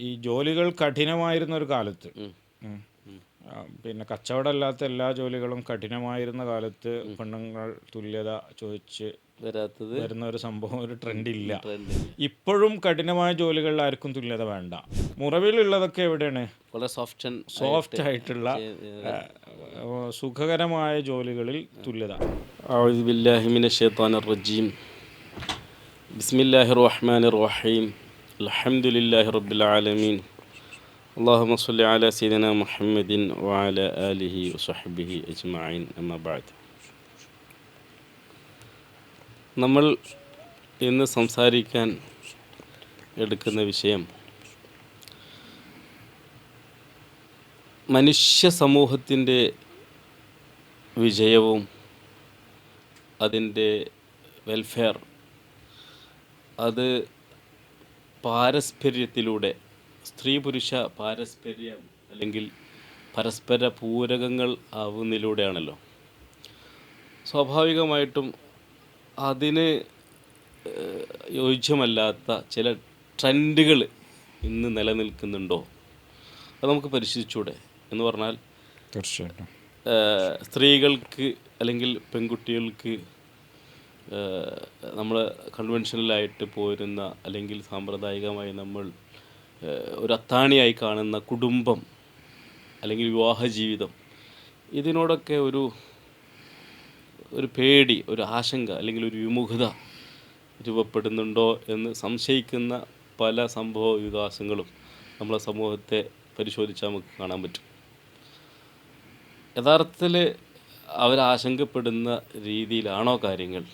ഈ ജോലികൾ കഠിനമായിരുന്ന ഒരു കാലത്ത്, ഉം. ഉം, ഉം. പിന്നെ കച്ചവടമല്ലാത്ത എല്ലാ ജോലികളും കഠിനമായിരുന്ന കാലത്ത് പെണ്ണുങ്ങൾ തുല്യത ചോദിച്ച് വരാത്തത് വരുന്ന ഒരു സംഭവം, ഒരു ട്രെൻഡില്ല. ട്രെൻഡില്ല. ഇപ്പോഴും കഠിനമായ ജോലികളിൽ ആർക്കും തുല്യത വേണ്ട. മുറവിലുള്ളതൊക്കെ എവിടെയാണ്? വളരെ സോഫ്റ്റ് സോഫ്റ്റ് ആയിട്ടുള്ള സുഖകരമായ ജോലികളിൽ തുല്യത. أعوذ بالله من الشيطان الرجيم بسم الله الرحمن الرحيم الحمد لله رب العالمين اللهم صل على سيدنا محمد وعلى آله وصحبه أجمعين أما بعد. നമ്മൾ ഇന്ന് സംസാരിക്കാൻ എടുക്കുന്ന വിഷയം മനുഷ്യ സമൂഹത്തിൻ്റെ വിജയവും അതിൻ്റെ വെൽഫെയർ, അത് പാരസ്പര്യത്തിലൂടെ, സ്ത്രീ പുരുഷ പാരസ്പര്യം അല്ലെങ്കിൽ പരസ്പര പൂരകങ്ങൾ ആവുന്നതിലൂടെയാണല്ലോ. സ്വാഭാവികമായിട്ടും അതിന് യോജ്യമല്ലാത്ത ചില ട്രെൻഡുകൾ ഇന്ന് നിലനിൽക്കുന്നുണ്ടോ അത് നമുക്ക് പരിശോധിച്ചൂടെ എന്ന് പറഞ്ഞാൽ, തീർച്ചയായിട്ടും സ്ത്രീകൾക്ക് അല്ലെങ്കിൽ പെൺകുട്ടികൾക്ക് നമ്മൾ കൺവെൻഷനലായിട്ട് പോരുന്ന അല്ലെങ്കിൽ സാമ്പ്രദായികമായി നമ്മൾ ഒരു അത്താണിയായി കാണുന്ന കുടുംബം അല്ലെങ്കിൽ വിവാഹ ജീവിതം, ഇതിനോടൊക്കെ ഒരു പേടി, ഒരു ആശങ്ക അല്ലെങ്കിൽ ഒരു വിമുഖത രൂപപ്പെടുന്നുണ്ടോ എന്ന് സംശയിക്കുന്ന പല സംഭവ വികാസങ്ങളും നമ്മളെ സമൂഹത്തെ പരിശോധിച്ചാൽ നമുക്ക് കാണാൻ പറ്റും. യഥാർത്ഥത്തിൽ അവരാശങ്കപ്പെടുന്ന രീതിയിലാണോ കാര്യങ്ങൾ,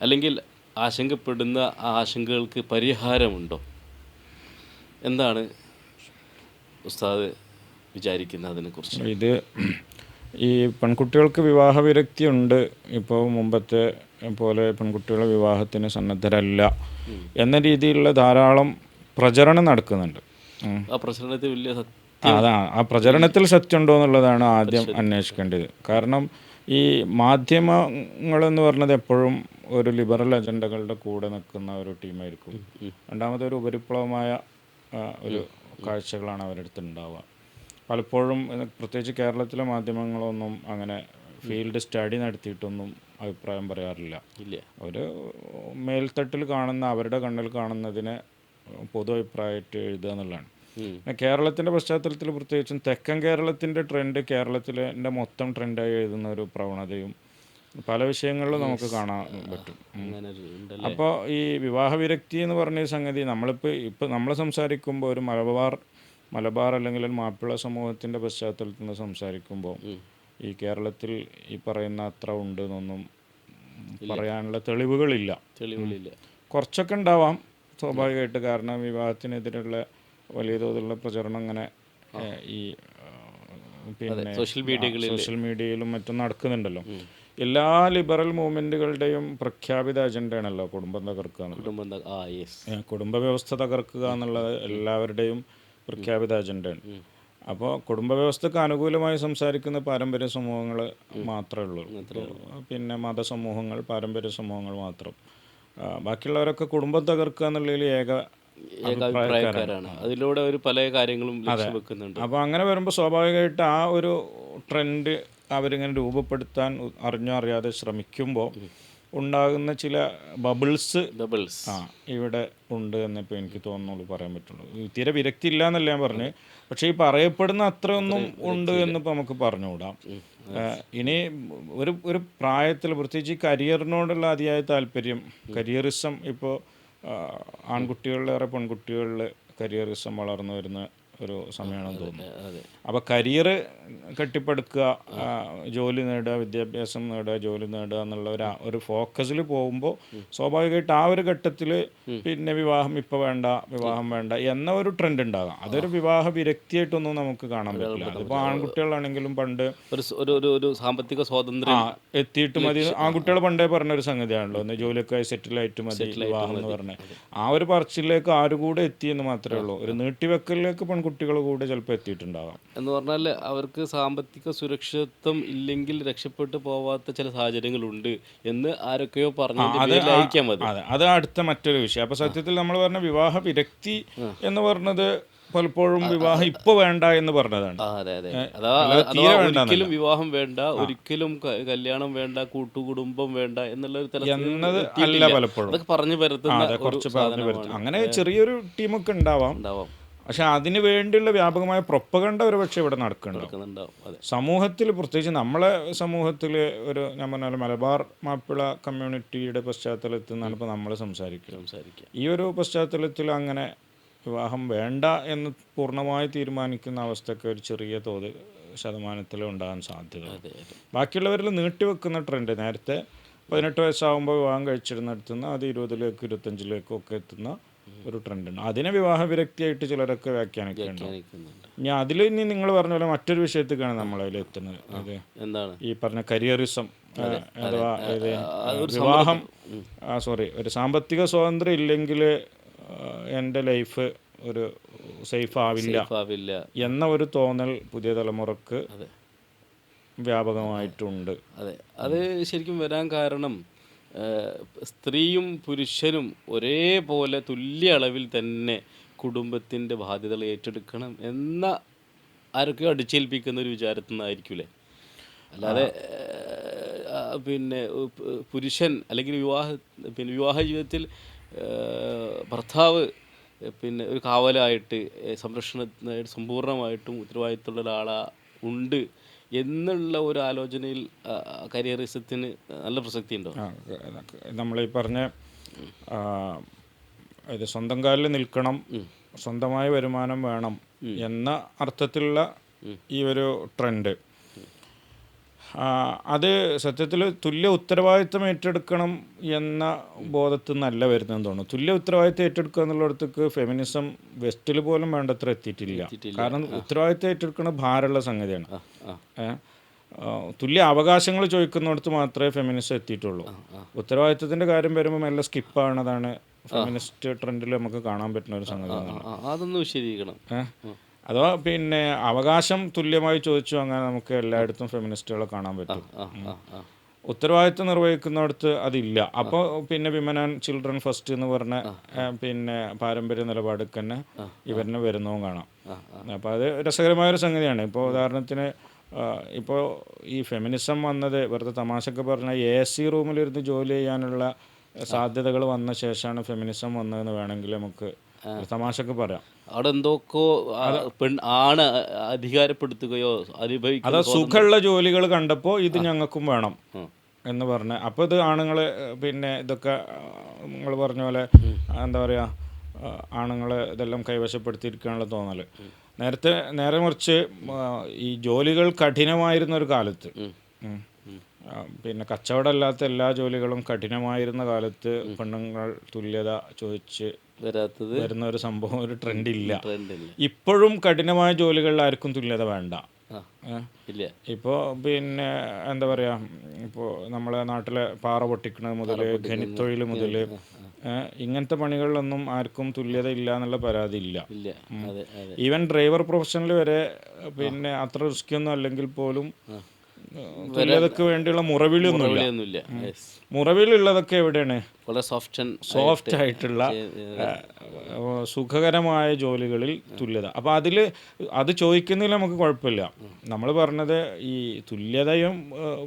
അല്ലെങ്കിൽ ആശങ്കപ്പെടുന്ന ആ ആശങ്കകൾക്ക് പരിഹാരമുണ്ടോ? എന്താണ് ഉസ്താദ് വിചാരിക്കുന്നത് അതിനെക്കുറിച്ച്? ഇത് ഈ പെൺകുട്ടികൾക്ക് വിവാഹ വിരക്തി ഉണ്ട്. ഇപ്പോൾ മുമ്പത്തെ പോലെ പെൺകുട്ടികൾ വിവാഹത്തിന് സന്നദ്ധരല്ല എന്ന രീതിയിലുള്ള ധാരാളം പ്രചരണം നടക്കുന്നുണ്ട്. ആ പ്രചരണത്തിൽ വലിയ അതാണ്, ആ പ്രചരണത്തിൽ സത്യമുണ്ടോ എന്നുള്ളതാണ് ആദ്യം അന്വേഷിക്കേണ്ടത്. കാരണം ഈ മാധ്യമങ്ങളെന്ന് പറഞ്ഞത് എപ്പോഴും ഒരു ലിബറൽ അജണ്ടകളുടെ കൂടെ നിൽക്കുന്ന ഒരു ടീമായിരിക്കും. രണ്ടാമത് ഒരു ഉപരിപ്ലവമായ ഒരു കാഴ്ചകളാണ് അവരടുത്ത് ഉണ്ടാവുക. പലപ്പോഴും പ്രത്യേകിച്ച് കേരളത്തിലെ മാധ്യമങ്ങളൊന്നും അങ്ങനെ ഫീൽഡ് സ്റ്റഡി നടത്തിയിട്ടൊന്നും അഭിപ്രായം പറയാറില്ല. ഒരു മേൽത്തട്ടിൽ കാണുന്ന, അവരുടെ കണ്ണിൽ കാണുന്നതിനെ പൊതു അഭിപ്രായമായിട്ട് എഴുതുക എന്നുള്ളതാണ്. കേരളത്തിൻ്റെ പശ്ചാത്തലത്തിൽ പ്രത്യേകിച്ചും തെക്കൻ കേരളത്തിൻ്റെ ട്രെൻഡ് കേരളത്തിലെ മൊത്തം ട്രെൻഡായി എഴുതുന്ന ഒരു പ്രവണതയും പല വിഷയങ്ങളിലും നമുക്ക് കാണാൻ പറ്റും. അപ്പോൾ ഈ വിവാഹ വിരക്തി എന്ന് പറഞ്ഞ സംഗതി ഇപ്പം നമ്മൾ സംസാരിക്കുമ്പോൾ ഒരു മലബാർ അല്ലെങ്കിൽ ഒരു മാപ്പിള സമൂഹത്തിൻ്റെ പശ്ചാത്തലത്തിൽ നിന്ന് സംസാരിക്കുമ്പോൾ ഈ കേരളത്തിൽ ഈ പറയുന്ന അത്ര ഉണ്ട് എന്നൊന്നും പറയാനുള്ള തെളിവുകളില്ല. കുറച്ചൊക്കെ ഉണ്ടാവാം സ്വാഭാവികമായിട്ട്. കാരണം വിവാഹത്തിനെതിരെയുള്ള വലിയ തോതിലുള്ള പ്രചരണം അങ്ങനെ ഈ പിന്നെ സോഷ്യൽ മീഡിയയിലും മറ്റും നടക്കുന്നുണ്ടല്ലോ. എല്ലാ ലിബറൽ മൂവ്മെൻറ്റുകളുടെയും പ്രഖ്യാപിത അജണ്ടയാണല്ലോ കുടുംബം തകർക്കുക എന്നുള്ളത്. കുടുംബ വ്യവസ്ഥ തകർക്കുക എന്നുള്ളത് എല്ലാവരുടെയും പ്രഖ്യാപിത അജണ്ടയാണ്. അപ്പോൾ കുടുംബ വ്യവസ്ഥക്ക് അനുകൂലമായി സംസാരിക്കുന്ന പാരമ്പര്യ സമൂഹങ്ങൾ മാത്രമേ ഉള്ളൂ. പിന്നെ മതസമൂഹങ്ങൾ, പാരമ്പര്യ സമൂഹങ്ങൾ മാത്രം. ബാക്കിയുള്ളവരൊക്കെ കുടുംബം തകർക്കുക എന്നുള്ളതിൽ അഭിപ്രായക്കാരാണ്. അതിലൂടെ ഒരു പല കാര്യങ്ങളും വെക്കുന്നുണ്ട്. അപ്പോൾ അങ്ങനെ വരുമ്പോൾ സ്വാഭാവികമായിട്ട് ആ ഒരു ട്രെൻഡ് അവരിങ്ങനെ രൂപപ്പെടുത്താൻ അറിഞ്ഞോ അറിയാതെ ശ്രമിക്കുമ്പോൾ ഉണ്ടാകുന്ന ചില ബബിൾസ് ഇവിടെ ഉണ്ട് എന്നിപ്പോൾ എനിക്ക് തോന്നുന്നുള്ളൂ പറയാൻ പറ്റുള്ളൂ. തീരെ വിരക്തി ഇല്ല എന്നല്ല ഞാൻ പറഞ്ഞു, പക്ഷേ ഈ പറയപ്പെടുന്ന അത്രയൊന്നും ഉണ്ട് എന്നിപ്പോൾ നമുക്ക് പറഞ്ഞുകൂടാം. ഇനി ഒരു പ്രായത്തിൽ പ്രത്യേകിച്ച് കരിയറിനോടുള്ള അതിയായ താല്പര്യം, കരിയറിസം ഇപ്പോൾ ആൺകുട്ടികളിലേറെ പെൺകുട്ടികളിൽ കരിയറിസം വളർന്നു വരുന്ന ഒരു സമയമാണെന്ന് തോന്നുന്നു. അപ്പോൾ കരിയർ കെട്ടിപ്പടുക്കുക, ജോലി നേടുക, വിദ്യാഭ്യാസം നേടുക, ജോലി നേടുക എന്നുള്ള ഒരു ഫോക്കസിൽ പോകുമ്പോൾ സ്വാഭാവികമായിട്ട് ആ ഒരു ഘട്ടത്തിൽ പിന്നെ വിവാഹം വേണ്ട എന്ന ഒരു ട്രെൻഡ് ഉണ്ടാകാം. അതൊരു വിവാഹ വിരക്തിയായിട്ടൊന്നും നമുക്ക് കാണാൻ പറ്റില്ല. അതിപ്പോൾ ആൺകുട്ടികളാണെങ്കിലും പണ്ട് ഒരു സാമ്പത്തിക സ്വാതന്ത്ര്യം എത്തിയിട്ട് മതി. ആൺകുട്ടികൾ പണ്ടേ പറഞ്ഞൊരു സംഗതിയാണല്ലോ, ഒന്ന് ജോലിയൊക്കെ സെറ്റിലായിട്ട് മതി വിവാഹം എന്ന് പറഞ്ഞത്. ആ ഒരു പറച്ചിലേക്ക് ആരുകൂടെ എത്തിയെന്ന് മാത്രമേ ഉള്ളൂ. ഒരു നീട്ടിവെക്കലിലേക്ക് കുട്ടികൾ കൂടെ ചിലപ്പോൾ എത്തിയിട്ടുണ്ടാവാം. എന്ന് പറഞ്ഞാൽ അവർക്ക് സാമ്പത്തിക സുരക്ഷിതത്വം ഇല്ലെങ്കിൽ രക്ഷപ്പെട്ടു പോവാത്ത ചില സാഹചര്യങ്ങളുണ്ട് എന്ന് ആരൊക്കെയോ പറഞ്ഞായിരിക്കാം അത്. അതെ, അത് അടുത്ത മറ്റൊരു വിഷയം. അപ്പോൾ സത്യത്തിൽ നമ്മൾ പറഞ്ഞ വിവാഹ വിരക്തി എന്ന് പറഞ്ഞത് പലപ്പോഴും വിവാഹം ഇപ്പോൾ വേണ്ട എന്ന് പറഞ്ഞതാണ്. അതെ അതെ, ഒരിക്കലും വിവാഹം വേണ്ട, ഒരിക്കലും കല്യാണം വേണ്ട, കൂട്ടുകുടുംബം വേണ്ട എന്നുള്ള ഒരു എന്നത് അല്ല പലപ്പോഴും. അതൊക്കെ പറഞ്ഞു പരത്തുന്ന കുറച്ച് പറഞ്ഞു പരത്തും. അങ്ങനെ ചെറിയൊരു ടീമൊക്കെ ഉണ്ടാവാം. പക്ഷെ അതിന് വേണ്ടിയുള്ള വ്യാപകമായ പ്രൊപ്പഗണ്ട ഒരു പക്ഷേ ഇവിടെ നടക്കുന്നുണ്ടാവും സമൂഹത്തിൽ. പ്രത്യേകിച്ച് നമ്മളെ സമൂഹത്തിൽ ഒരു ഞാൻ പറഞ്ഞാൽ മലബാർ മാപ്പിള കമ്മ്യൂണിറ്റിയുടെ പശ്ചാത്തലത്തിൽ നിന്നാണ് ഇപ്പോൾ നമ്മൾ സംസാരിക്കുക. ഈ ഒരു പശ്ചാത്തലത്തിൽ അങ്ങനെ വിവാഹം വേണ്ട എന്ന് പൂർണ്ണമായി തീരുമാനിക്കുന്ന അവസ്ഥയൊക്കെ ഒരു ചെറിയ തോത് ശതമാനത്തിൽ ഉണ്ടാകാൻ സാധ്യത. ബാക്കിയുള്ളവരിൽ നീട്ടിവെക്കുന്ന ട്രെൻഡ്, നേരത്തെ 18 വയസ്സാകുമ്പോൾ വിവാഹം കഴിച്ചിരുന്നിടത്തുനിന്ന് അത് 20-ലേക്ക് 25-ലേക്കും ഒക്കെ എത്തുന്ന ഒരു ട്രെൻഡുണ്ട്. അതിനെ വിവാഹ വിരക്തിയായിട്ട് ചിലരൊക്കെ വ്യാഖ്യാനിക്കുന്നുണ്ട്. ഇനി അതിൽ ഇനി നിങ്ങൾ പറഞ്ഞ പോലെ മറ്റൊരു വിഷയത്തേക്കാണ് നമ്മളതിൽ എത്തുന്നത്. അത് എന്താണ് ഈ പറഞ്ഞ കരിയറിസം അഥവാ വിവാഹം ഒരു സാമ്പത്തിക സ്വാതന്ത്ര്യം ഇല്ലെങ്കിൽ എൻ്റെ ലൈഫ് ഒരു സേഫ് ആവില്ല എന്ന ഒരു തോന്നൽ പുതിയ തലമുറക്ക് വ്യാപകമായിട്ടുണ്ട്. അതെ, അത് ശരിക്കും വരാൻ കാരണം സ്ത്രീയും പുരുഷനും ഒരേപോലെ തുല്യ അളവിൽ തന്നെ കുടുംബത്തിൻ്റെ ബാധ്യതകൾ ഏറ്റെടുക്കണം എന്ന ആരൊക്കെയോ അടിച്ചേൽപ്പിക്കുന്ന ഒരു വിചാരത്തിൽ നിന്നായിരിക്കൂലേ. അല്ലാതെ പിന്നെ പുരുഷൻ അല്ലെങ്കിൽ വിവാഹ ജീവിതത്തിൽ ഭർത്താവ് പിന്നെ ഒരു കാവലായിട്ട് സംരക്ഷണത്തിനായിട്ട് സമ്പൂർണ്ണമായിട്ടും ഉത്തരവാദിത്തമുള്ള ഒരാളാ ഉണ്ട് എന്നുള്ള ഒരു ആലോചനയിൽ കരിയറിസത്തിന് നല്ല പ്രസക്തി ഉണ്ടോ? നമ്മളീ പറഞ്ഞ ഇത് സ്വന്തം കാലിൽ നിൽക്കണം, സ്വന്തമായ വരുമാനം വേണം എന്ന അർത്ഥത്തിലുള്ള ഈ ഒരു ട്രെൻഡ്, അത് സത്യത്തിൽ തുല്യ ഉത്തരവാദിത്തം ഏറ്റെടുക്കണം എന്ന ബോധത്തിൽ നിന്നല്ല വരുന്നതെന്ന് തോന്നുന്നു. തുല്യ ഉത്തരവാദിത്തം ഏറ്റെടുക്കുക എന്നുള്ളിടത്തേക്ക് ഫെമിനിസം വെസ്റ്റിൽ പോലും വേണ്ടത്ര എത്തിയിട്ടില്ല. കാരണം ഉത്തരവാദിത്തം ഏറ്റെടുക്കുന്ന ഭാരമുള്ള സംഗതിയാണ്. തുല്യ അവകാശങ്ങൾ ചോദിക്കുന്നിടത്ത് മാത്രമേ ഫെമിനിസം എത്തിയിട്ടുള്ളൂ. ഉത്തരവാദിത്തത്തിൻ്റെ കാര്യം വരുമ്പോൾ മെല്ലെ സ്കിപ്പാണതാണ് ഫെമിനിസ്റ്റ് ട്രെൻഡിൽ നമുക്ക് കാണാൻ പറ്റുന്ന ഒരു സംഗതി. അതൊന്നും വിശദീകരിക്കണം. അഥവാ പിന്നെ അവകാശം തുല്യമായി ചോദിച്ചു അങ്ങനെ നമുക്ക് എല്ലായിടത്തും ഫെമിനിസ്റ്റുകളെ കാണാൻ പറ്റും. ഉത്തരവാദിത്വം നിർവഹിക്കുന്നിടത്ത് അതില്ല. അപ്പോൾ പിന്നെ വിമൻ ആൻഡ് ചിൽഡ്രൻ ഫസ്റ്റ് എന്ന് പറഞ്ഞ പിന്നെ പാരമ്പര്യ നിലപാടിൽ തന്നെ ഇവരിനെ വരുന്നതും കാണാം. അപ്പോൾ അത് രസകരമായൊരു സംഗതിയാണ്. ഇപ്പോൾ ഉദാഹരണത്തിന് ഇപ്പോൾ ഈ ഫെമിനിസം വന്നത് വെറുതെ തമാശക്ക് പറഞ്ഞാൽ AC റൂമിലിരുന്ന് ജോലി ചെയ്യാനുള്ള സാധ്യതകൾ വന്ന ശേഷമാണ് ഫെമിനിസം വന്നതെന്ന് വേണമെങ്കിൽ നമുക്ക് തമാശക്ക് പറയാം. അവിടെ എന്തൊക്കെ ആണ് അധികാരപ്പെടുത്തുകയോ അനുഭവിക്കുക, അത് സുഖമുള്ള ജോലികൾ കണ്ടപ്പോൾ ഇത് ഞങ്ങൾക്കും വേണം എന്ന് പറഞ്ഞ്, അപ്പോൾ ഇത് ആണുങ്ങൾ പിന്നെ ഇതൊക്കെ നിങ്ങൾ പറഞ്ഞ പോലെ എന്താ പറയുക, ആണുങ്ങൾ ഇതെല്ലാം കൈവശപ്പെടുത്തിയിരിക്കാനുള്ള തോന്നൽ. നേരെ മറിച്ച് ഈ ജോലികൾ കഠിനമായിരുന്ന ഒരു കാലത്ത്, പിന്നെ കച്ചവടമല്ലാത്ത എല്ലാ ജോലികളും കഠിനമായിരുന്ന കാലത്ത് പെണ്ണുങ്ങൾ തുല്യത ചോദിച്ച് വരുന്ന ഒരു സംഭവം, ഒരു ട്രെൻഡ് ഇല്ല. ഇപ്പോഴും കഠിനമായ ജോലികളിൽ ആർക്കും തുല്യത വേണ്ട. ഇപ്പോൾ പിന്നെ എന്താ പറയുക, ഇപ്പോൾ നമ്മളെ നാട്ടിലെ പാറ പൊട്ടിക്കുന്നത് മുതൽ ഖനിത്തൊഴിൽ മുതൽ ഇങ്ങനത്തെ പണികളിലൊന്നും ആർക്കും തുല്യത ഇല്ല എന്നുള്ള പരാതി ഇല്ല. ഈവൻ ഡ്രൈവർ പ്രൊഫഷനിൽ വരെ പിന്നെ അത്ര റിസ്ക്കൊന്നും അല്ലെങ്കിൽ പോലും തുല്യതക്ക് വേണ്ടിയുള്ള മുറവിലൊന്നുമില്ല. മുറവിലുള്ളതൊക്കെ എവിടെയാണ്? വളരെ സോഫ്റ്റ് ആയിട്ടുള്ള സുഖകരമായ ജോലികളിൽ തുല്യത. അപ്പോൾ അത് ചോദിക്കുന്നതിൽ നമുക്ക് കുഴപ്പമില്ല. നമ്മൾ പറഞ്ഞത് ഈ തുല്യതയും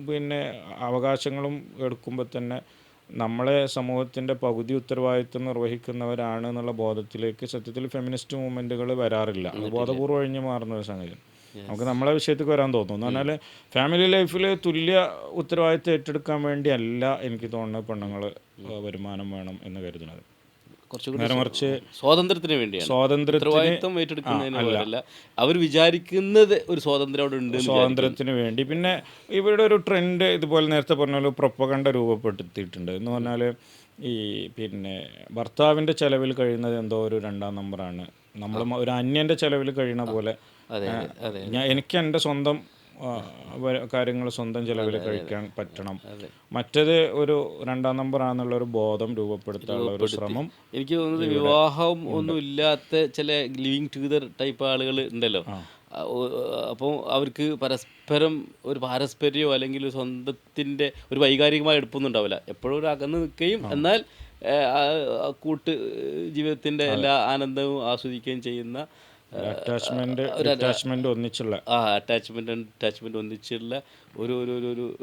പിന്നെ അവകാശങ്ങളും എടുക്കുമ്പോൾ തന്നെ നമ്മളെ സമൂഹത്തിൻ്റെ പകുതി ഉത്തരവാദിത്വം നിർവഹിക്കുന്നവരാണ് എന്നുള്ള ബോധത്തിലേക്ക് സത്യത്തിൽ ഫെമിനിസ്റ്റ് മൂവ്മെൻറ്റുകൾ വരാറില്ല. ബോധപൂർവ്വം ഒഴിഞ്ഞു മാറുന്ന ഒരു സംഗതി. നമുക്ക് നമ്മളെ വിഷയത്തേക്ക് വരാൻ തോന്നുന്നു. എന്ന് പറഞ്ഞാൽ ഫാമിലി ലൈഫിൽ തുല്യ ഉത്തരവാദിത്വം ഏറ്റെടുക്കാൻ വേണ്ടി അല്ല എനിക്ക് തോന്നുന്നത് പെണ്ണുങ്ങൾ വരുമാനം വേണം എന്ന് കരുതുന്നത്. നേരെ മറിച്ച് സ്വാതന്ത്ര്യത്തിന് വേണ്ടിയാണ്. ഉത്തരവാദിത്വം ഏറ്റെടുക്കുന്നതിനല്ല, അവർ വിചാരിക്കുന്നത് ഒരു സ്വാതന്ത്ര്യത്തിന് വേണ്ടി. പിന്നെ ഇവരുടെ ഒരു ട്രെൻഡ് ഇതുപോലെ നേരത്തെ പറഞ്ഞ പോലെ പ്രൊപ്പഗണ്ട രൂപപ്പെടുത്തിയിട്ടുണ്ട്. എന്ന് പറഞ്ഞാൽ ഈ പിന്നെ ഭർത്താവിൻ്റെ ചെലവിൽ കഴിയുന്നത് എന്തോ ഒരു 2ാം നമ്പറാണ്, നമ്മൾ ഒരു അന്യൻ്റെ ചെലവിൽ കഴിയുന്ന പോലെ എനിക്ക് എൻ്റെ സ്വന്തം കാര്യങ്ങൾ സ്വന്തം ചിലവിൽ കഴിക്കാൻ പറ്റണം. മറ്റേത് ഒരു രണ്ടാം നമ്പർ ആണെന്നുള്ളൊരു ബോധം രൂപപ്പെടുത്താനുള്ള ഒരു ശ്രമം. എനിക്ക് തോന്നുന്നത് വിവാഹം ഒന്നും ഇല്ലാത്ത ചില ലിവിങ് ടുഗദർ ടൈപ്പ് ആളുകൾ ഉണ്ടല്ലോ. അപ്പോൾ അവർക്ക് പരസ്പരം ഒരു പാരസ്പര്യമോ അല്ലെങ്കിൽ സ്വന്തത്തിൻ്റെ ഒരു വൈകാരികമായ എടുപ്പൊന്നും ഉണ്ടാവില്ല. എപ്പോഴും ഒരു അകന്ന് നിൽക്കുകയും എന്നാൽ കൂട്ട് ജീവിതത്തിൻ്റെ എല്ലാ ആനന്ദവും ആസ്വദിക്കുകയും ചെയ്യുന്ന അറ്റാച്ച്മെന്റ് ഒന്നിച്ചുള്ള അറ്റാച്ച്മെന്റ് ഒന്നിച്ചുള്ള ഒരു ഒരു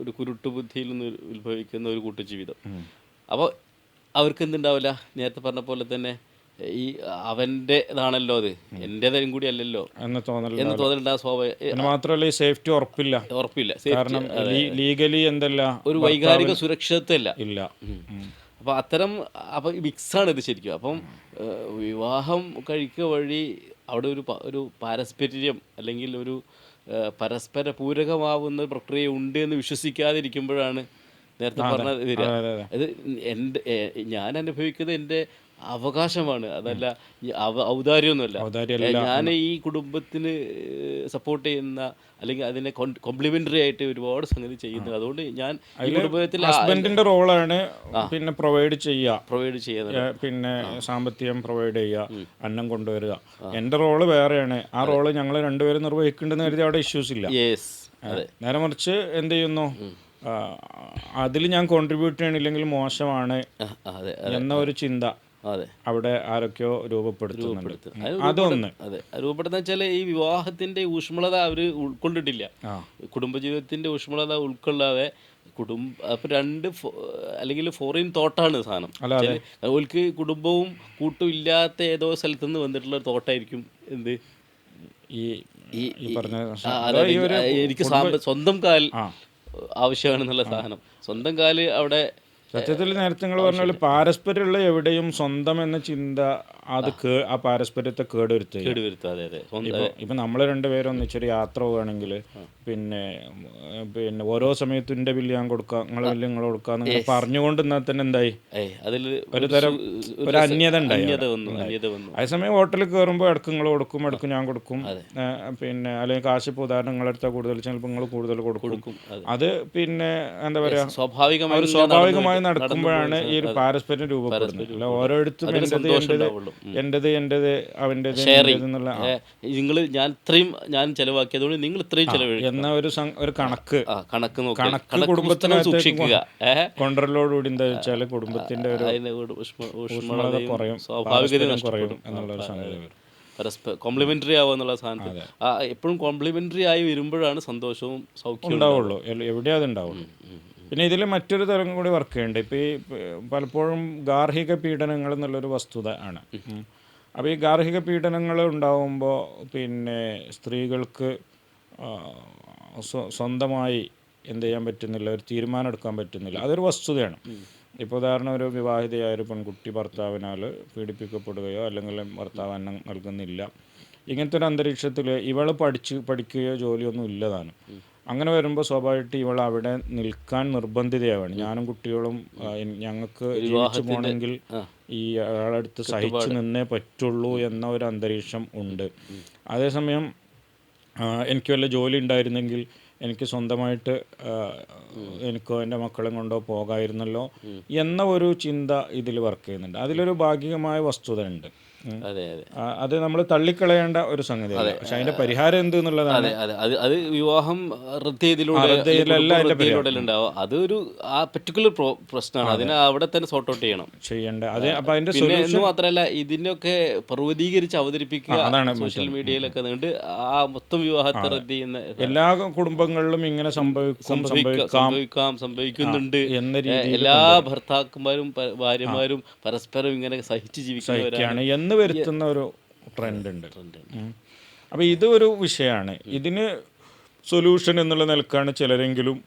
ഒരു കുരുട്ടു ബുദ്ധിയിൽ നിന്ന് ഉത്ഭവിക്കുന്ന ഒരു കൂട്ടുജീവിതം. അപ്പോൾ അവർക്ക് എന്തുണ്ടാവില്ല, നേരത്തെ പറഞ്ഞ പോലെ തന്നെ ഈ അവൻ്റെതാണല്ലോ അത്, എൻ്റെതും കൂടി അല്ലല്ലോ എന്ന് തോന്നലുണ്ടാകും. സ്വാഭാവികം. മാത്രമല്ല ഈ സേഫ്റ്റി ഉറപ്പില്ല. കാരണം ലീഗലി എന്തല്ല ഒരു വൈകാരിക സുരക്ഷിതത്വം ഇല്ല. അപ്പോൾ അപ്പം മിക്സാണ് ഇത് ശരിക്കും. അപ്പം വിവാഹം കഴിക്കുക വഴി അവിടെ ഒരു പാരസ്പര്യം അല്ലെങ്കിൽ ഒരു പരസ്പര പൂരകമാവുന്ന പ്രക്രിയ ഉണ്ട് എന്ന് വിശ്വസിക്കാതിരിക്കുമ്പോഴാണ് നേരത്തെ പറഞ്ഞത് വരിക. ഇത് ഞാൻ അനുഭവിക്കുന്നത് എൻ്റെ അവകാശമാണ്, അതല്ല ഔദാര്യമൊന്നുമല്ല. ഞാൻ ഈ കുടുംബത്തിന് സപ്പോർട്ട് ചെയ്യുന്ന അല്ലെങ്കിൽ അതിനെ കോംപ്ലിമെന്ററി ആയിട്ട് ഒരുപാട് സംഗതി ചെയ്യുന്നത്. അതുകൊണ്ട് ഞാൻ ഈ കുടുംബത്തിൽ ഹസ്ബൻഡിന്റെ റോളാണ് പിന്നെ പ്രൊവൈഡ് ചെയ്യുക, പിന്നെ സാമ്പത്തികം പ്രൊവൈഡ് ചെയ്യുക, അന്നം കൊണ്ടുവരിക. എൻ്റെ റോള് വേറെയാണ്. ആ റോള് ഞങ്ങൾ രണ്ടുപേരും നിർവഹിക്കേണ്ടെന്ന് കരുതി അവിടെ ഇഷ്യൂസ് ഇല്ല. നേരെ മറിച്ച് എന്ത് ചെയ്യുന്നു, അതിൽ ഞാൻ കോൺട്രിബ്യൂട്ട് ചെയ്യണില്ലെങ്കിൽ മോശമാണ് എന്ന ഒരു ചിന്ത അവിടെ ആരൊക്കെയോ രൂപപ്പെടുത്തുന്നുണ്ട്. അതൊന്ന് രൂപപ്പെടുന്ന വെച്ചാൽ ഈ വിവാഹത്തിന്റെ ഊഷ്മളത അവർ ഉൾക്കൊണ്ടിട്ടില്ല. കുടുംബജീവിതത്തിന്റെ ഊഷ്മളത ഉൾക്കൊള്ളാതെ അപ്പം രണ്ട് അല്ലെങ്കിൽ ഫോറിൻ തോട്ടാണ് സാധനം. അവർക്ക് കുടുംബവും കൂട്ടും ഇല്ലാത്ത ഏതോ സ്ഥലത്ത് നിന്ന് വന്നിട്ടുള്ള ഒരു തോട്ടായിരിക്കും എന്ത് എനിക്ക് സ്വന്തം കാൽ ആവശ്യമാണെന്നുള്ള സാധനം. സ്വന്തം കാല് അവിടെ സത്യത്തിൽ നേരത്തെ നിങ്ങൾ പറഞ്ഞ പോലെ പാരസ്പര്യമുള്ള എവിടെയും സ്വന്തം എന്ന ചിന്ത അത് ആ പാരസ്പര്യത്തെ കേടുവരുത്തുക. ഇപ്പൊ നമ്മൾ രണ്ടുപേരും ഒന്നിച്ചൊരു യാത്ര പോവുകയാണെങ്കിൽ പിന്നെ ഓരോ സമയത്തും എൻ്റെ ബില്ല് ഞാൻ കൊടുക്കാം, നിങ്ങളെ ബില്ല് നിങ്ങൾ കൊടുക്കാന്ന് പറഞ്ഞുകൊണ്ട് എന്നാൽ തന്നെ എന്തായി ഒരു തരം ഒരു അന്യത ഉണ്ടായി. അതേസമയം ഹോട്ടലിൽ കയറുമ്പോൾ ഇടക്ക് നിങ്ങൾ കൊടുക്കും, ഇടക്ക് ഞാൻ കൊടുക്കും. പിന്നെ അല്ലെങ്കിൽ കാശ് ഇപ്പോൾ ഉദാഹരണം നിങ്ങളെടുത്താൽ കൂടുതൽ ചിലപ്പോൾ നിങ്ങൾ കൂടുതൽ കൊടുക്കും. അത് പിന്നെ എന്താ പറയാ സ്വാഭാവികമായി നടക്കുമ്പോഴാണ് ഈ ഒരു പാരസ്പര്യം രൂപപ്പെടുന്നത്. അല്ല ഓരോരുത്തരും എന്റേത് അവൻ്റെത് എന്നുള്ള ഞാൻ ചെലവാക്കിയതുകൊണ്ട് നിങ്ങൾ ഇത്രയും ചെലവഴിക്കും എന്ന ഒരു കണക്ക് കുടുംബത്തിനെ സൂക്ഷിക്കുക. കൊണ്ടറലോടുകൂടി എന്താ വെച്ചാൽ കുടുംബത്തിന്റെ ഒരു ഊഷ്മളത കുറയും, സ്വാഭാവികത കുറയും എന്നുള്ള സംഗതി വരും. പരസ്പരം കോംപ്ലിമെന്ററി ആവുക എന്നുള്ള സാധനത്തിൽ എപ്പോഴും കോംപ്ലിമെന്ററി ആയി വരുമ്പോഴാണ് സന്തോഷവും സൗഖ്യവും ഉണ്ടാവുള്ളൂ, എവിടെയാ അതുണ്ടാവുള്ളൂ. പിന്നെ ഇതിൽ മറ്റൊരു തരം കൂടി വർക്ക് ചെയ്യുന്നുണ്ട്. ഇപ്പോൾ ഈ പലപ്പോഴും ഗാർഹിക പീഡനങ്ങൾ എന്നുള്ളൊരു വസ്തുത ആണ്. അപ്പോൾ ഈ ഗാർഹിക പീഡനങ്ങൾ ഉണ്ടാവുമ്പോൾ പിന്നെ സ്ത്രീകൾക്ക് സ്വന്തമായി എന്ത് ചെയ്യാൻ പറ്റുന്നില്ല, ഒരു തീരുമാനം എടുക്കാൻ പറ്റുന്നില്ല. അതൊരു വസ്തുതയാണ്. ഇപ്പോൾ ഉദാഹരണം ഒരു വിവാഹിതയായ ഒരു പെൺകുട്ടി ഭർത്താവിനാൽ പീഡിപ്പിക്കപ്പെടുകയോ അല്ലെങ്കിൽ ഭർത്താവ് അന്നം നൽകുന്നില്ല, ഇങ്ങനത്തെ ഒരു അന്തരീക്ഷത്തിൽ ഇവൾ പഠിക്കുകയോ ജോലിയൊന്നും ഇല്ലതാണ്. അങ്ങനെ വരുമ്പോൾ സ്വാഭാവികമായിട്ട് ഇവൾ അവിടെ നിൽക്കാൻ നിർബന്ധിതയാവാണ്. ഞാനും കുട്ടികളും ഞങ്ങൾക്ക് ജീവിച്ചു പോകണമെങ്കിൽ ഈ ആളടുത്ത് സഹിച്ചു നിന്നേ പറ്റുള്ളൂ എന്ന ഒരു അന്തരീക്ഷം ഉണ്ട്. അതേസമയം എനിക്ക് വല്ല ജോലി ഉണ്ടായിരുന്നെങ്കിൽ എനിക്ക് സ്വന്തമായിട്ട് എനിക്കോ എൻ്റെ മക്കളെ കൊണ്ടോ പോകാമായിരുന്നല്ലോ എന്ന ഒരു ചിന്ത ഇതിൽ വർക്ക് ചെയ്യുന്നുണ്ട്. അതിലൊരു ഭാഗികമായ വസ്തുത ഉണ്ട്. അത് നമ്മൾ തള്ളിക്കളയേണ്ട ഒരു സംഗതിയല്ല. പക്ഷെ അതിന്റെ പരിഹാരം എന്ത് എന്നുള്ളതാണ്. അത് വിവാഹം ഉണ്ടാവും. അതൊരു ആ പെർട്ടിക്കുലർ പ്രശ്നമാണ്. അതിനെ അവിടെ തന്നെ സോർട്ട് ഔട്ട് ചെയ്യണം. അപ്പൊ അതിന്റെ മാത്രമല്ല ഇതിനൊക്കെ പർവ്വതീകരിച്ച് അവതരിപ്പിക്കുക സോഷ്യൽ മീഡിയയിലൊക്കെ നീണ്ട് ആ മൊത്തം വിവാഹത്തെ റദ്ദ് ചെയ്യുന്ന എല്ലാ കുടുംബങ്ങളിലും ഇങ്ങനെ സംഭവിക്കുന്നുണ്ട് എന്ന രീതിയിൽ എല്ലാ ഭർത്താക്കന്മാരും ഭാര്യമാരും പരസ്പരം ഇങ്ങനെ സഹിച്ച് ജീവിക്കുന്നവരാണ് എന്ന് വരുത്തുന്ന ഒരു ട്രെൻഡ് ഉണ്ട്. അപ്പോൾ ഇത് ഒരു വിഷയമാണ്. ഇതിന് സൊല്യൂഷൻ എന്നുള്ള നിലക്കാണ് ചിലരെങ്കിലും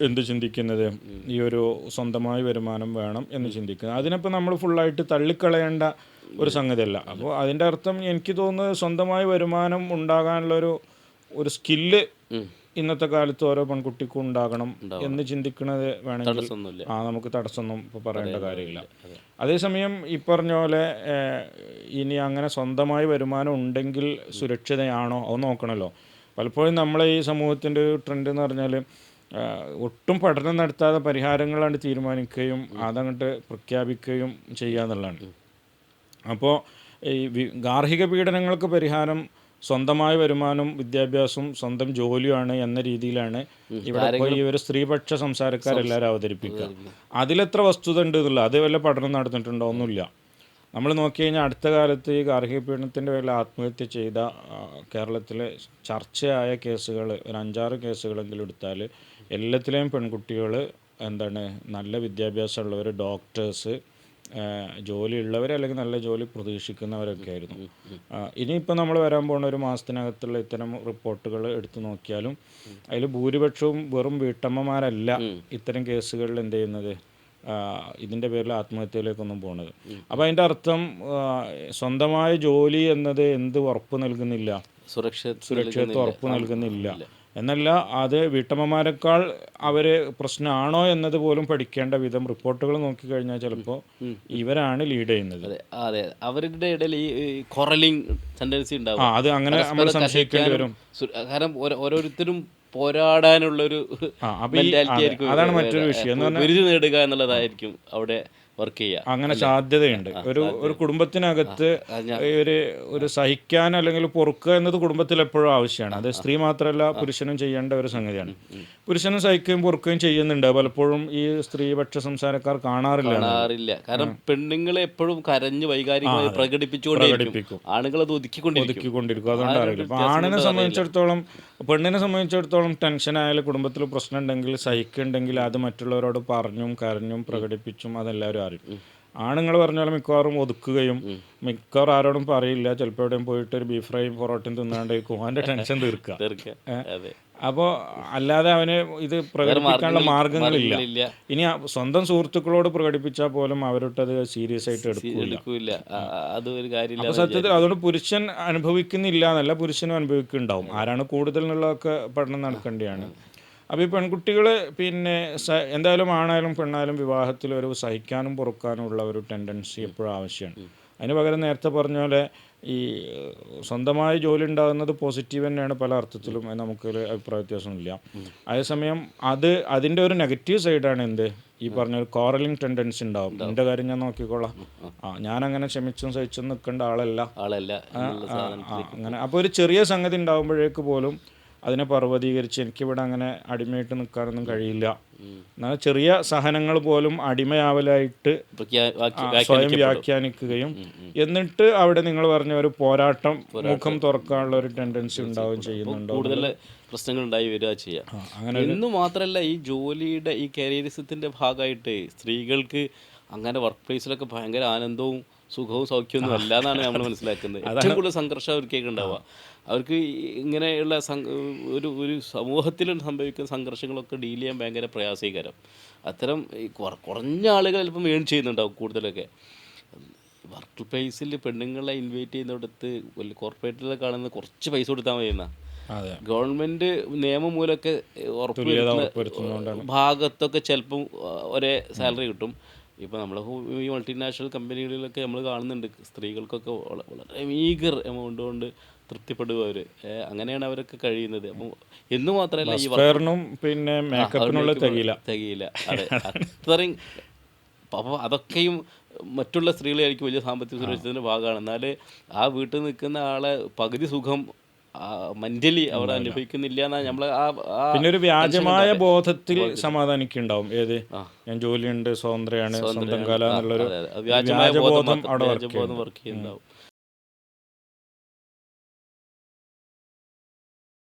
എന്ത് ചിന്തിക്കുന്നത്, ഈ ഒരു സ്വന്തമായി വരുമാനം വേണം എന്ന് ചിന്തിക്കുന്നത്. അതിനിപ്പോൾ നമ്മൾ ഫുള്ളായിട്ട് തള്ളിക്കളയേണ്ട ഒരു സംഗതിയല്ല. അപ്പോൾ അതിൻ്റെ അർത്ഥം എനിക്ക് തോന്നുന്നത് സ്വന്തമായി വരുമാനം ഉണ്ടാകാനുള്ളൊരു സ്കില്ല് ഇന്നത്തെ കാലത്ത് ഓരോ പെൺകുട്ടിക്കും ഉണ്ടാകണം എന്ന് ചിന്തിക്കുന്നത് വേണമെങ്കിൽ നമുക്ക് തടസ്സമൊന്നും ഇപ്പോൾ പറയേണ്ട കാര്യമില്ല. അതേസമയം ഈ പറഞ്ഞ പോലെ ഇനി അങ്ങനെ സ്വന്തമായി വരുമാനം ഉണ്ടെങ്കിൽ സുരക്ഷിതയാണോ അത് നോക്കണമല്ലോ. പലപ്പോഴും നമ്മളെ ഈ സമൂഹത്തിൻ്റെ ഒരു ട്രെൻഡ് എന്ന് പറഞ്ഞാൽ ഒട്ടും പഠനം നടത്താതെ പരിഹാരങ്ങളാണ് തീരുമാനിക്കുകയും അതങ്ങോട്ട് പ്രഖ്യാപിക്കുകയും ചെയ്യുക എന്നുള്ളതാണ്. അപ്പോൾ ഈ ഗാർഹിക പീഡനങ്ങൾക്ക് പരിഹാരം സ്വന്തമായ വരുമാനം, വിദ്യാഭ്യാസവും സ്വന്തം ജോലിയുമാണ് എന്ന രീതിയിലാണ് ഇവിടെ ഇപ്പോൾ ഈ ഒരു സ്ത്രീപക്ഷ സംസാരക്കാരെല്ലാവരും അവതരിപ്പിക്കുക. അതിലെത്ര വസ്തുത ഉണ്ട് എന്നുള്ള അത് വല്ല പഠനം നടന്നിട്ടുണ്ടോ? ഒന്നുമില്ല. നമ്മൾ നോക്കി കഴിഞ്ഞാൽ അടുത്ത കാലത്ത് ഈ ഗാർഹിക പീഡനത്തിൻ്റെ പേരിൽ ആത്മഹത്യ ചെയ്ത കേരളത്തിലെ ചർച്ചയായ കേസുകൾ ഒരു 5-6 കേസുകളെങ്കിലും എടുത്താൽ എല്ലാത്തിലെയും പെൺകുട്ടികൾ നല്ല വിദ്യാഭ്യാസമുള്ളവർ, ഡോക്ടേഴ്സ്, ജോലിയുള്ളവർ, അല്ലെങ്കിൽ നല്ല ജോലി പ്രതീക്ഷിക്കുന്നവരൊക്കെ ആയിരുന്നു. ഇനിയിപ്പോൾ നമ്മൾ വരാൻ പോകുന്ന ഒരു മാസത്തിനകത്തുള്ള ഇത്തരം റിപ്പോർട്ടുകൾ എടുത്തു നോക്കിയാലും അതിൽ ഭൂരിപക്ഷവും വെറും വീട്ടമ്മമാരല്ല ഇത്തരം കേസുകളിൽ എന്ത് ചെയ്യുന്നത്, ഇതിൻ്റെ പേരിൽ ആത്മഹത്യയിലേക്കൊന്നും പോകുന്നത്. അപ്പോൾ അതിൻ്റെ അർത്ഥം സ്വന്തമായ ജോലി എന്നത് എന്ത് ഉറപ്പ് നൽകുന്നില്ല, സുരക്ഷിതത്വം ഉറപ്പ് നൽകുന്നില്ല എന്നല്ല, അത് വീട്ടമ്മമാരെക്കാൾ അവർ പ്രശ്നമാണോ എന്നത് പോലും പഠിക്കേണ്ട വിധം റിപ്പോർട്ടുകൾ നോക്കിക്കഴിഞ്ഞാൽ ചിലപ്പോൾ ഇവരാണ് ലീഡ് ചെയ്യുന്നത്. അതെ, അവരുടെ ഇടയിൽ ഈ കൊറലിംഗ് ടെൻഡൻസി ഉണ്ടാവും. അത് അങ്ങനെ നമ്മൾ സംശയിക്കേണ്ടി വരും. കാരണം ഓരോരുത്തരും പോരാടാനുള്ളൊരു മെന്റാലിറ്റി ആയിരിക്കും, അതാണ് മറ്റൊരു വിഷയം. ബിരുദ നേടുക എന്നുള്ളതായിരിക്കും അവിടെ വർക്ക് ചെയ്യുക. അങ്ങനെ സാധ്യതയുണ്ട്. ഒരു കുടുംബത്തിനകത്ത് ഒരു സഹിക്കാൻ അല്ലെങ്കിൽ പൊറുക്കുക എന്നത് കുടുംബത്തിൽ എപ്പോഴും ആവശ്യമാണ്. അത് സ്ത്രീ മാത്രമല്ല പുരുഷനും ചെയ്യേണ്ട ഒരു സംഗതിയാണ്. പുരുഷനും സഹിക്കുകയും പൊറുക്കുകയും ചെയ്യുന്നുണ്ട്. പലപ്പോഴും ഈ സ്ത്രീപക്ഷ സംസാരക്കാർ കാണാറില്ല. കാരണം പെണ്ണുങ്ങളെ എപ്പോഴും കരഞ്ഞ് വൈകാരികമായി പ്രകടിപ്പിച്ചുകൊണ്ടിരിക്കും, ആണുങ്ങളത് ഒതുക്കിക്കൊണ്ടിരിക്കും. അതുകൊണ്ട് അറിയില്ല. അപ്പോൾ ആണിനെ സംബന്ധിച്ചിടത്തോളം, പെണ്ണിനെ സംബന്ധിച്ചിടത്തോളം ടെൻഷൻ ആയാലും കുടുംബത്തിൽ പ്രശ്നം ഉണ്ടെങ്കിൽ, സഹിക്കുന്നുണ്ടെങ്കിൽ അത് മറ്റുള്ളവരോട് പറഞ്ഞും കരഞ്ഞും പ്രകടിപ്പിച്ചും അതെല്ലാവരും അറിയും. ആണുങ്ങൾ പറഞ്ഞാൽ മിക്കവാറും ഒതുക്കുകയും മിക്കവാറും ആരോടും പറയില്ല. ചിലപ്പോൾ എവിടെയും പോയിട്ട് ഒരു ബീഫ് ഫ്രൈയും പൊറോട്ടയും തിന്നാണ്ടായിരിക്കും അവൻ്റെ ടെൻഷൻ തീർക്കുക. അപ്പോൾ അല്ലാതെ അവന് ഇത് പ്രകടിപ്പിക്കാനുള്ള മാർഗങ്ങളില്ല. ഇനി സ്വന്തം സുഹൃത്തുക്കളോട് പ്രകടിപ്പിച്ചാൽ പോലും അവരോട്ടത് സീരിയസ് ആയിട്ട് എടുക്കില്ല. അപ്പോൾ സത്യത്തിൽ അതുകൊണ്ട് പുരുഷൻ അനുഭവിക്കുന്നില്ല എന്നല്ല, പുരുഷനും അനുഭവിക്കുന്നുണ്ടാവും. ആരാണ് കൂടുതൽ എന്നുള്ളതൊക്കെ പഠനം നടക്കേണ്ടതാണ്. അപ്പോൾ ഈ പെൺകുട്ടികൾ പിന്നെ എന്തായാലും ആണായാലും പെണ്ണായാലും വിവാഹത്തിൽ ഒരു സഹിക്കാനും പൊറുക്കാനും ഉള്ള ഒരു ടെൻഡൻസി എപ്പോഴും ആവശ്യമാണ്. അതിന് പകരം നേരത്തെ പറഞ്ഞ പോലെ ഈ സ്വന്തമായ ജോലി ഉണ്ടാകുന്നത് പോസിറ്റീവ് തന്നെയാണ് പല അർത്ഥത്തിലും, നമുക്കൊരു അഭിപ്രായ വ്യത്യാസമില്ല. അതേസമയം അതിൻ്റെ ഒരു നെഗറ്റീവ് സൈഡാണ് എന്ത്, ഈ പറഞ്ഞൊരു കോറലിംഗ് ടെൻഡൻസി ഉണ്ടാവും. എൻ്റെ കാര്യം ഞാൻ നോക്കിക്കോളാം, ഞാനങ്ങനെ ക്ഷമിച്ചും സഹിച്ചും നിൽക്കേണ്ട ആളല്ല അങ്ങനെ. അപ്പോൾ ഒരു ചെറിയ സംഗതി ഉണ്ടാകുമ്പോഴേക്ക് പോലും അതിനെ പർവ്വതീകരിച്ച് എനിക്കിവിടെ അങ്ങനെ അടിമയായിട്ട് നിൽക്കാനൊന്നും കഴിയില്ല, എന്നാൽ ചെറിയ സഹനങ്ങൾ പോലും അടിമയാവലായിട്ട് സ്വയം വ്യാഖ്യാനിക്കുകയും എന്നിട്ട് അവിടെ നിങ്ങൾ പറഞ്ഞ ഒരു പോരാട്ടം മുഖം തുറക്കാനുള്ള ഒരു ടെൻഡൻസി ഉണ്ടാവുകയും ചെയ്യുന്നുണ്ടോ, കൂടുതൽ പ്രശ്നങ്ങൾ ഉണ്ടായി വരിക ചെയ്യാം. അങ്ങനെ ഇന്ന് മാത്രമല്ല, ഈ ജോലിയുടെ ഈ കരിയറിസത്തിൻ്റെ ഭാഗമായിട്ട് സ്ത്രീകൾക്ക് അങ്ങനെ വർക്ക് പ്ലേസിലൊക്കെ ഭയങ്കര ആനന്ദവും സുഖവും സൗഖ്യമൊന്നും അല്ല എന്നാണ് നമ്മൾ മനസ്സിലാക്കുന്നത്. ഏറ്റവും കൂടുതൽ സംഘർഷം അവർക്കൊക്കെ ഉണ്ടാവുക. അവർക്ക് ഇങ്ങനെയുള്ള ഒരു സമൂഹത്തിൽ സംഭവിക്കുന്ന സംഘർഷങ്ങളൊക്കെ ഡീൽ ചെയ്യാൻ ഭയങ്കര പ്രയാസകരം. അത്തരം കുറഞ്ഞ ആളുകൾ ചിലപ്പം ഏൺ ചെയ്യുന്നുണ്ടാവും കൂടുതലൊക്കെ. വർക്ക് പ്ലേസിൽ പെണ്ണുങ്ങളെ ഇൻവൈറ്റ് ചെയ്യുന്നിടത്ത് കോർപ്പറേറ്റിൽ കാണുന്ന കുറച്ച് പൈസ കൊടുത്താൽ മതി എന്നാ. ഗവൺമെൻറ് നിയമം മൂലമൊക്കെ ഉറപ്പുവരുത്തുന്ന ഭാഗത്തൊക്കെ ചിലപ്പം ഒരേ സാലറി കിട്ടും. ഇപ്പോൾ നമ്മൾ ഈ മൾട്ടിനാഷണൽ കമ്പനികളിലൊക്കെ നമ്മൾ കാണുന്നുണ്ട് സ്ത്രീകൾക്കൊക്കെ വളരെ മീഗർ എമൗണ്ട് കൊണ്ട് തൃപ്തിപ്പെടുക അവർ. അങ്ങനെയാണ് അവരൊക്കെ കഴിയുന്നത്. അപ്പോൾ എന്ന് മാത്രമല്ല ഈ പിന്നെ തികയില്ല. അതെ, അത്രയും. അപ്പോൾ അതൊക്കെയും മറ്റുള്ള സ്ത്രീകളായിരിക്കും വലിയ സാമ്പത്തിക സുരക്ഷിതത്തിൻ്റെ ഭാഗമാണ്. എന്നാൽ ആ വീട്ടിൽ നിൽക്കുന്ന ആളെ പകുതി സുഖം മെന്റലി അവർ അനുഭവിക്കുന്നില്ല എന്നാണ് നമ്മൾ പിന്നെ ഒരു വ്യാജമായ ബോധത്തിൽ സമാധാനിക്കുന്നുണ്ടാവും. ഏത് ഞാൻ ജോലിയുണ്ട്, സ്വതന്ത്രയാണ്, സ്വന്തം കാലം എന്നുള്ളൊരു വ്യാജമായ ബോധം വർക്ക് ചെയ്യുന്നുണ്ടാവും.